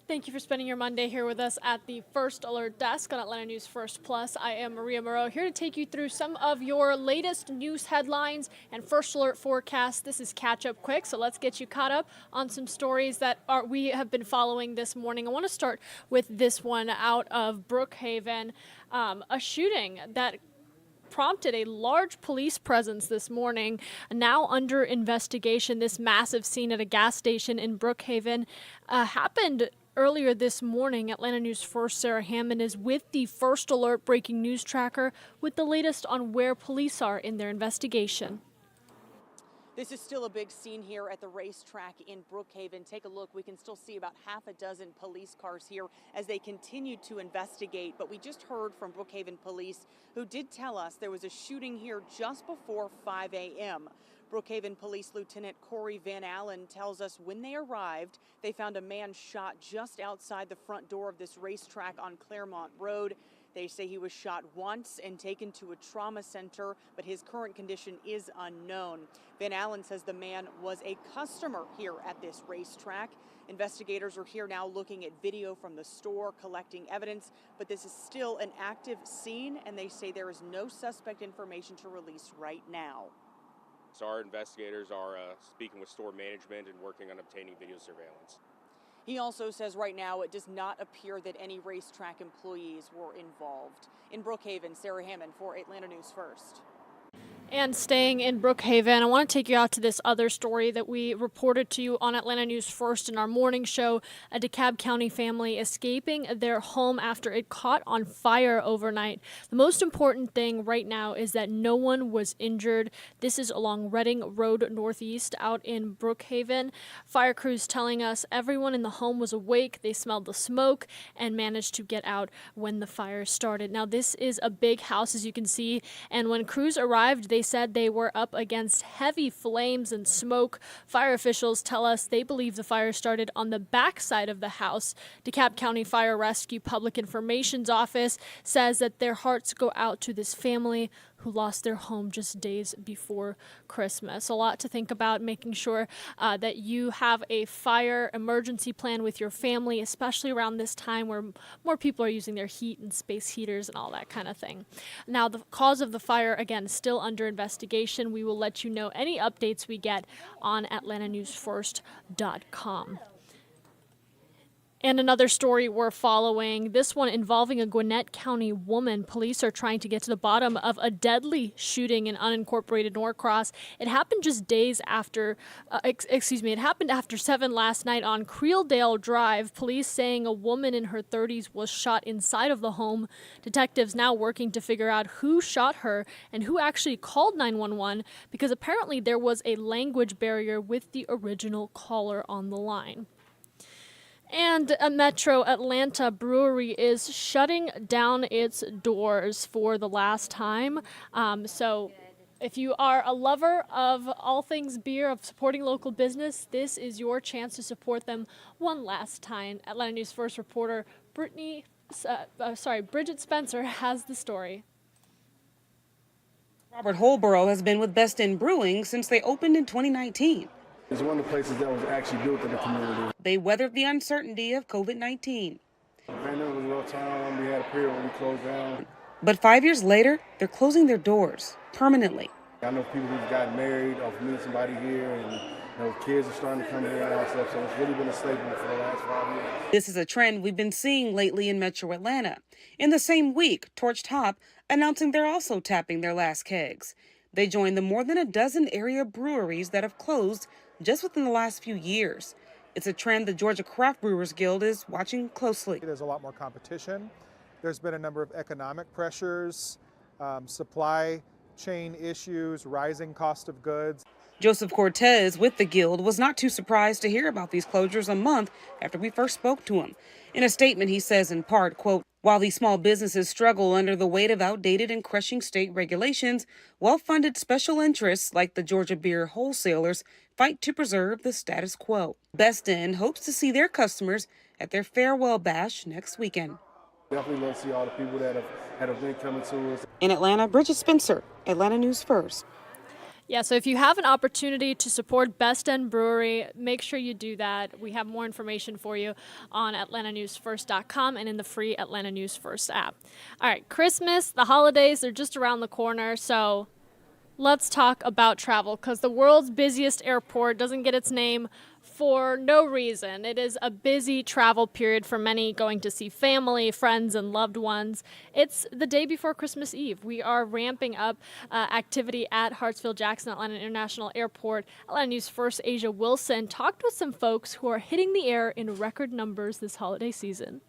Thank you for spending your Monday here with us at the First Alert Desk on Atlanta News First Plus. I am Maria Moreau, here to take you through some of your latest news headlines and First Alert forecasts. This is Catch Up Quick, so let's get you caught up on some stories that we have been following this morning. I want to start with this one out of Brookhaven, a shooting that prompted a large police presence this morning, now under investigation. This massive scene at a gas station in Brookhaven happened earlier this morning. Atlanta News First Sarah Hammond is with the First Alert breaking news tracker with the latest on where police are in their investigation. This is still a big scene here at the racetrack in Brookhaven. Take a look. We can still see about half a dozen police cars here as they continue to investigate. But we just heard from Brookhaven police, who did tell us there was a shooting here just before 5 a.m. Brookhaven Police Lieutenant Corey Van Allen tells us when they arrived, they found a man shot just outside the front door of this racetrack on Claremont Road. They say he was shot once and taken to a trauma center, but his current condition is unknown. Van Allen says the man was a customer here at this racetrack. Investigators are here now looking at video from the store, collecting evidence, but this is still an active scene, and they say there is no suspect information to release right now. So our investigators are speaking with store management and working on obtaining video surveillance. He also says right now it does not appear that any racetrack employees were involved. In Brookhaven, Sarah Hammond for Atlanta News First. And staying in Brookhaven, I want to take you out to this other story that we reported to you on Atlanta News First in our morning show. A DeKalb County family escaping their home after it caught on fire overnight. The most important thing right now is that no one was injured. This is along Reading Road Northeast out in Brookhaven. Fire crews telling us everyone in the home was awake. They smelled the smoke and managed to get out when the fire started. Now, this is a big house, as you can see, and when crews arrived, they said they were up against heavy flames and smoke. Fire officials tell us they believe the fire started on the back side of the house. DeKalb County Fire Rescue Public Information's office says that their hearts go out to this family who lost their home just days before Christmas. A lot to think about, making sure that you have a fire emergency plan with your family, especially around this time where more people are using their heat and space heaters and all that kind of thing. Now, the cause of the fire, again, still under investigation. We will let you know any updates we get on AtlantaNewsFirst.com. And another story we're following, this one involving a Gwinnett County woman. Police are trying to get to the bottom of a deadly shooting in unincorporated Norcross. It happened just days after, it happened after 7 last night on Creeldale Drive. Police saying a woman in her 30s was shot inside of the home. Detectives now working to figure out who shot her and who actually called 911, because apparently there was a language barrier with the original caller on the line. And a Metro Atlanta brewery is shutting down its doors for the last time. So if you are a lover of all things beer, of supporting local business, this is your chance to support them one last time. Atlanta News First reporter Bridget Spencer has the story. Robert Holborough has been with Best in Brewing since they opened in 2019. It's one of the places that was actually built in the community. They weathered the uncertainty of COVID-19. The pandemic was a real time. We had a period when we closed down. But 5 years later, they're closing their doors permanently. I know people who've gotten married or meeting somebody here, and kids are starting to come here and all that stuff. So it's really been a staple for the last 5 years. This is a trend we've been seeing lately in Metro Atlanta. In the same week, Torch Top announcing they're also tapping their last kegs. They joined the more than a dozen area breweries that have closed just within the last few years. It's a trend the Georgia Craft Brewers Guild is watching closely. There's a lot more competition. There's been a number of economic pressures, supply chain issues, rising cost of goods. Joseph Cortez with the Guild was not too surprised to hear about these closures a month after we first spoke to him. In a statement, he says in part, quote, "While these small businesses struggle under the weight of outdated and crushing state regulations, well-funded special interests like the Georgia beer wholesalers fight to preserve the status quo." Best In hopes to see their customers at their farewell bash next weekend. Definitely love to see all the people that have been coming to us. In Atlanta, Bridget Spencer, Atlanta News First. Yeah, so if you have an opportunity to support Best End Brewery, make sure you do that. We have more information for you on atlantanewsfirst.com and in the free Atlanta News First app. All right, Christmas, the holidays, they're just around the corner, so let's talk about travel because the world's busiest airport doesn't get its name for no reason. It is a busy travel period for many going to see family, friends, and loved ones. It's the day before Christmas Eve. We are ramping up activity at Hartsfield-Jackson Atlanta International Airport. Atlanta News First Asia Wilson talked with some folks who are hitting the air in record numbers this holiday season.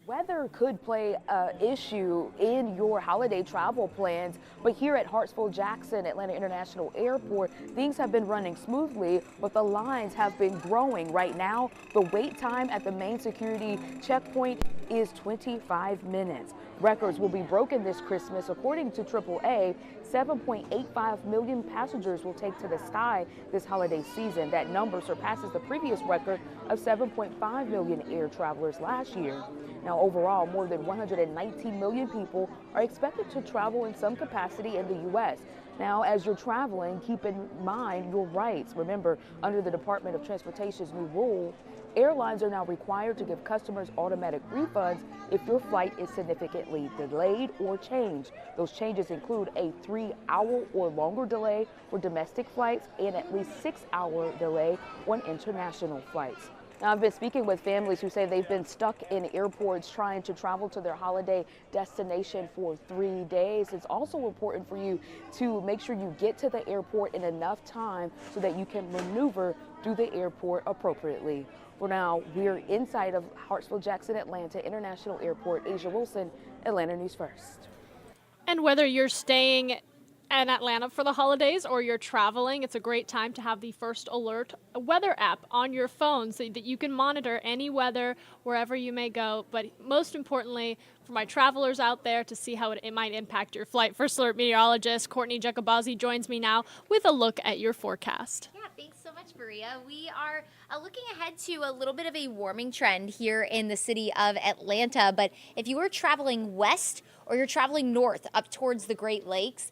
Weather could play an issue in your holiday travel plans, but here at Hartsfield-Jackson Atlanta International Airport, things have been running smoothly, but the lines have been growing. Right now, the wait time at the main security checkpoint is 25 minutes. Records will be broken this Christmas. According to AAA, 7.85 million passengers will take to the sky this holiday season. That number surpasses the previous record of 7.5 million air travelers last year. Now, overall, more than 119 million people are expected to travel in some capacity in the U.S. Now, as you're traveling, keep in mind your rights. Remember, under the Department of Transportation's new rule, airlines are now required to give customers automatic refunds if your flight is significantly delayed or changed. Those changes include a 3-hour or longer delay for domestic flights and at least 6-hour delay on international flights. Now, I've been speaking with families who say they've been stuck in airports trying to travel to their holiday destination for 3 days. It's also important for you to make sure you get to the airport in enough time so that you can maneuver through the airport appropriately. For now, we're inside of Hartsfield-Jackson Atlanta International Airport. Asia Wilson, Atlanta News First. And whether you're staying in Atlanta for the holidays or you're traveling, it's a great time to have the First Alert weather app on your phone so that you can monitor any weather wherever you may go. But most importantly, for my travelers out there to see how it might impact your flight, First Alert meteorologist Courtney Jacobazi joins me now with a look at your forecast. Yeah, thanks so much, Maria. We are looking ahead to a little bit of a warming trend here in the city of Atlanta. But if you are traveling west or you're traveling north up towards the Great Lakes,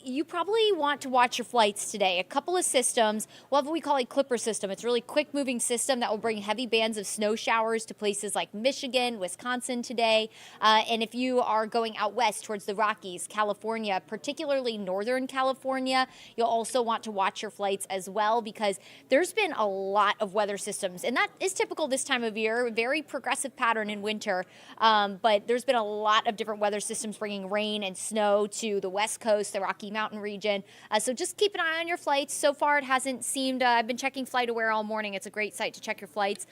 you probably want to watch your flights today. A couple of systems. We'll have what we call a clipper system. It's a really quick moving system that will bring heavy bands of snow showers to places like Michigan, Wisconsin today. And if you are going out west towards the Rockies, California, particularly Northern California, you'll also want to watch your flights as well because there's been a lot of weather systems. And that is typical this time of year, a very progressive pattern in winter. But there's been a lot of different weather systems bringing rain and snow to the West Coast, the Rocky Mountain region. So just keep an eye on your flights. So far, it hasn't seemed, I've been checking FlightAware all morning. It's a great site to check your flights.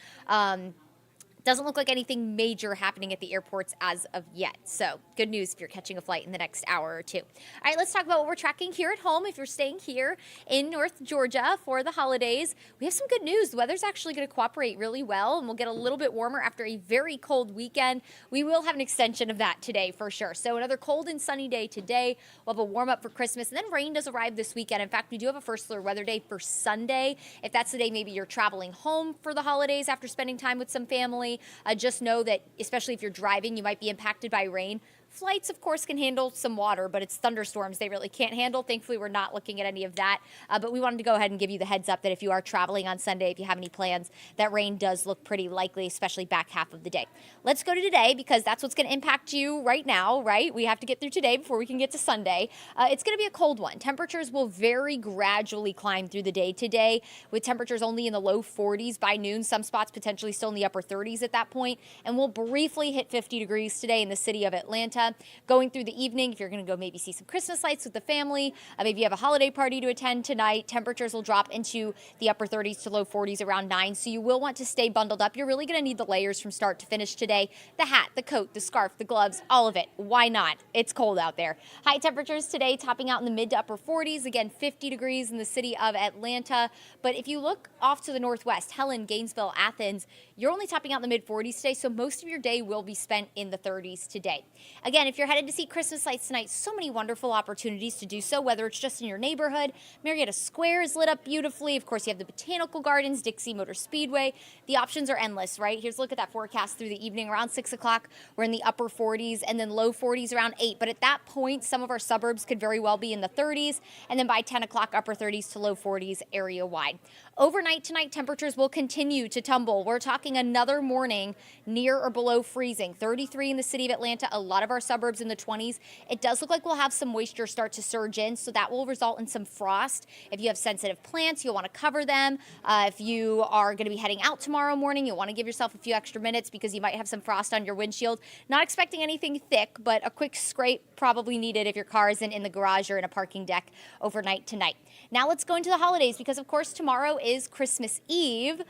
Doesn't look like anything major happening at the airports as of yet. So good news if you're catching a flight in the next hour or two. All right, let's talk about what we're tracking here at home. If you're staying here in North Georgia for the holidays, we have some good news. The weather's actually going to cooperate really well, and we'll get a little bit warmer after a very cold weekend. We will have an extension of that today for sure. So another cold and sunny day today. We'll have a warm up for Christmas, and then rain does arrive this weekend. In fact, we do have a First Alert weather day for Sunday. If that's the day maybe you're traveling home for the holidays after spending time with some family, just know that, especially if you're driving, you might be impacted by rain. Flights, of course, can handle some water, but it's thunderstorms they really can't handle. Thankfully, we're not looking at any of that. But we wanted to go ahead and give you the heads up that if you are traveling on Sunday, if you have any plans, that rain does look pretty likely, especially back half of the day. Let's go to today because that's what's going to impact you right now, right? We have to get through today before we can get to Sunday. It's going to be a cold one. Temperatures will very gradually climb through the day today with temperatures only in the low 40s by noon. Some spots potentially still in the upper 30s at that point. And we'll briefly hit 50 degrees today in the city of Atlanta. Going through the evening, if you're going to go maybe see some Christmas lights with the family, maybe you have a holiday party to attend tonight, temperatures will drop into the upper 30s to low 40s around 9. So you will want to stay bundled up. You're really going to need the layers from start to finish today. The hat, the coat, the scarf, the gloves, all of it. Why not? It's cold out there. High temperatures today topping out in the mid to upper 40s. Again, 50 degrees in the city of Atlanta. But if you look off to the northwest, Helen, Gainesville, Athens, you're only topping out in the mid 40s today. So most of your day will be spent in the 30s today. Again, if you're headed to see Christmas lights tonight, so many wonderful opportunities to do so, whether it's just in your neighborhood. Marietta Square is lit up beautifully. Of course, you have the Botanical Gardens, Dixie Motor Speedway. The options are endless, right? Here's a look at that forecast through the evening. Around 6 o'clock, we're in the upper 40s and then low 40s around 8. But at that point, some of our suburbs could very well be in the 30s. And then by 10 o'clock, upper 30s to low 40s area-wide. Overnight tonight, temperatures will continue to tumble. We're talking another morning near or below freezing. 33 in the city of Atlanta, a lot of our suburbs in the 20s. It does look like we'll have some moisture start to surge in, so that will result in some frost. If you have sensitive plants, you'll want to cover them. If you are going to be heading out tomorrow morning, you'll want to give yourself a few extra minutes because you might have some frost on your windshield. Not expecting anything thick, but a quick scrape probably needed if your car isn't in the garage or in a parking deck overnight tonight. Now let's go into the holidays because, of course, tomorrow is Christmas Eve.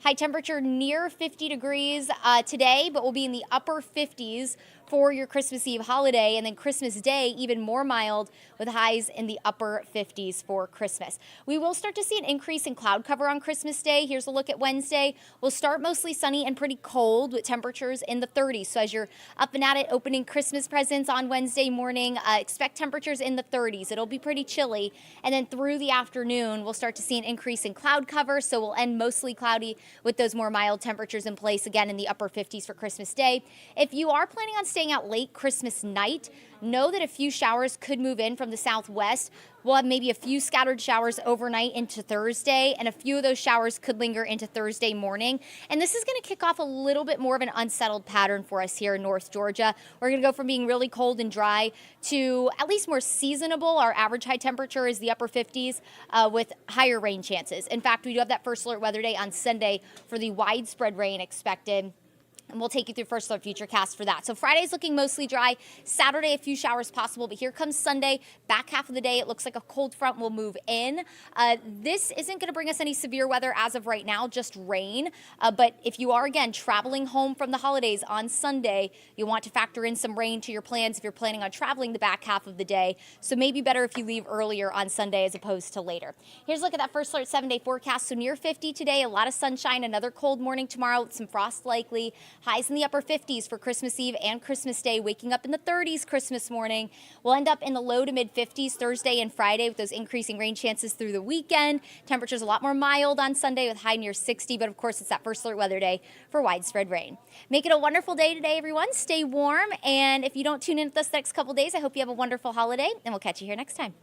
High temperature near 50 degrees today, but we'll be in the upper 50s for your Christmas Eve holiday, and then Christmas Day even more mild with highs in the upper 50s for Christmas. We will start to see an increase in cloud cover on Christmas Day. Here's a look at Wednesday. We'll start mostly sunny and pretty cold with temperatures in the 30s. So as you're up and at it opening Christmas presents on Wednesday morning, expect temperatures in the 30s. It'll be pretty chilly, and then through the afternoon, we'll start to see an increase in cloud cover, so we'll end mostly cloudy with those more mild temperatures in place again in the upper 50s for Christmas Day. If you are planning on staying out late Christmas night, know that a few showers could move in from the southwest. We'll have maybe a few scattered showers overnight into Thursday, and a few of those showers could linger into Thursday morning. And this is going to kick off a little bit more of an unsettled pattern for us here in North Georgia. We're going to go from being really cold and dry to at least more seasonable. Our average high temperature is the upper 50s with higher rain chances. In fact, we do have that first alert weather day on Sunday for the widespread rain expected. And we'll take you through First Alert Futurecast for that. So Friday's looking mostly dry. Saturday, a few showers possible. But here comes Sunday. Back half of the day, it looks like a cold front will move in. This isn't going to bring us any severe weather as of right now, just rain. But if you are, again, traveling home from the holidays on Sunday, you want to factor in some rain to your plans if you're planning on traveling the back half of the day. So maybe better if you leave earlier on Sunday as opposed to later. Here's a look at that First Alert 7-day forecast. So near 50 today, a lot of sunshine, another cold morning tomorrow with some frost likely. Highs in the upper 50s for Christmas Eve and Christmas Day, waking up in the 30s Christmas morning. We'll end up in the low to mid 50s Thursday and Friday with those increasing rain chances through the weekend. Temperatures a lot more mild on Sunday with high near 60, but of course it's that First Alert weather day for widespread rain. Make it a wonderful day today, everyone. Stay warm, and if you don't tune in with us the next couple days, I hope you have a wonderful holiday, and we'll catch you here next time.